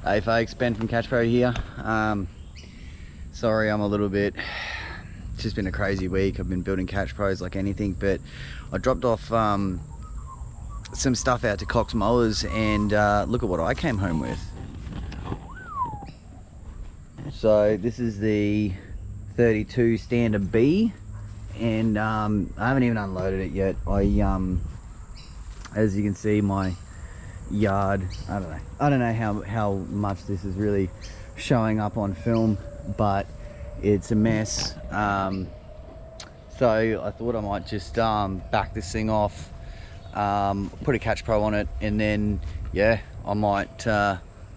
Hey folks, Ben from Catch Pro here. Sorry I'm a little bit, it's just been a crazy week. I've been building Catch Pros like anything, but I dropped off some stuff out to Cox Mowers and look at what I came home with. So this is the 32 Stander B, and I haven't even unloaded it yet. As you can see, my yard, I don't know how much this is really showing up on film, but it's a mess. So I thought I might just back this thing off, put a Catch Pro on it, and then yeah, I might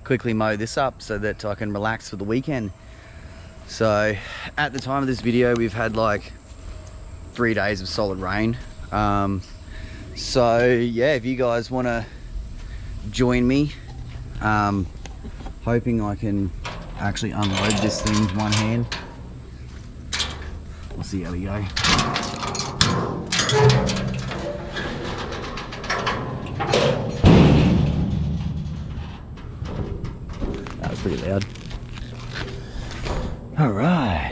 quickly mow this up so that I can relax for the weekend. So at the time of this video, we've had like 3 days of solid rain. So yeah, if you guys want to join me, hoping I can actually unload this thing with one hand. We'll see how we go. That was pretty loud. All right.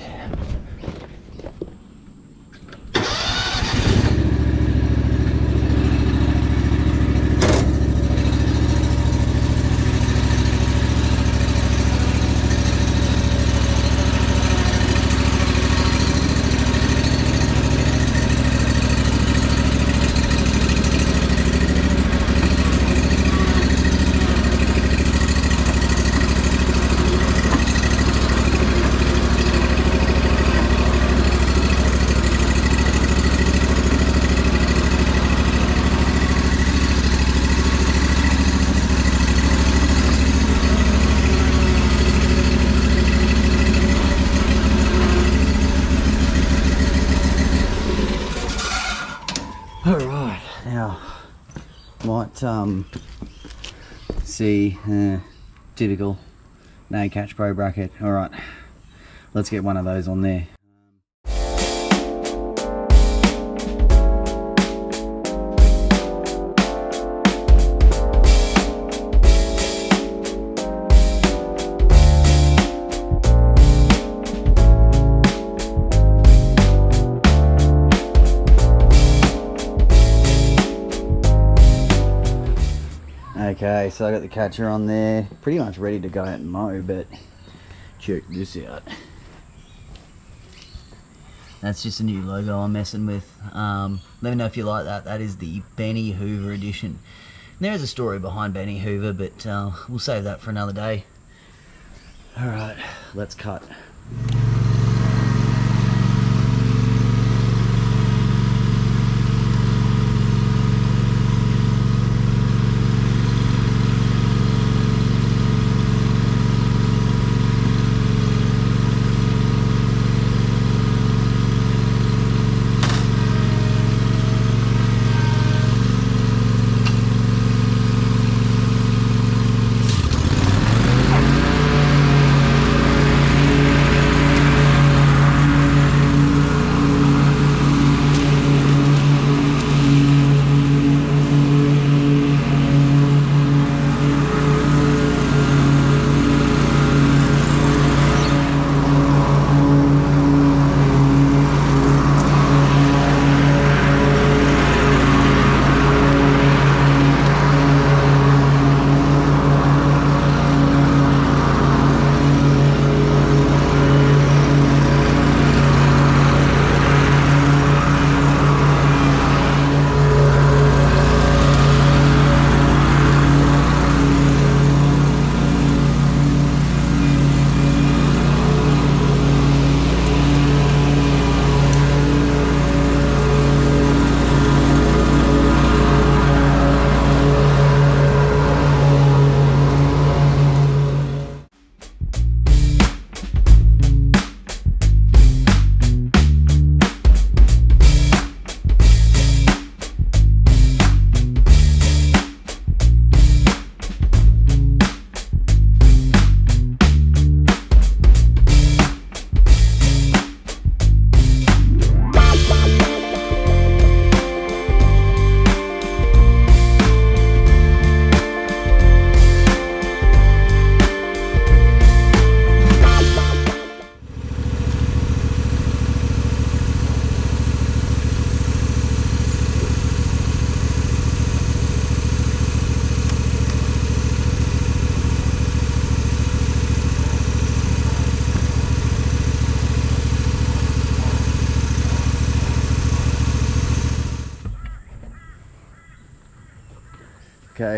Alright, now might see typical no Catch Pro bracket. Alright, let's get one of those on there. Okay, so I got the catcher on there, pretty much ready to go out and mow, but check this out. That's just a new logo I'm messing with. Let me know if you like that. That is the Benny Hoover edition. There is a story behind Benny Hoover, but we'll save that for another day. Alright, let's cut.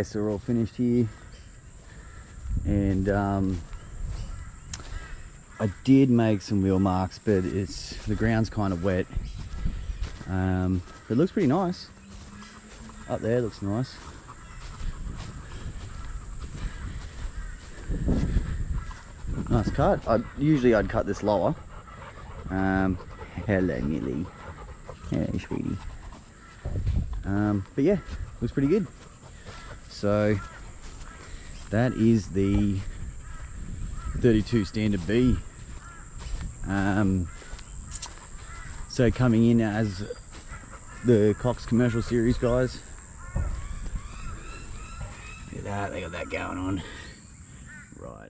so we're all finished here. And I did make some wheel marks, but the ground's kind of wet. But it looks pretty nice. Up there looks nice. Nice cut. Usually I'd cut this lower. Hello, Millie. Hey, sweetie. But yeah, looks pretty good. So that is the 32 Stander B. So coming in as the Cox Commercial Series, guys. Look at that, they got that going on. Right.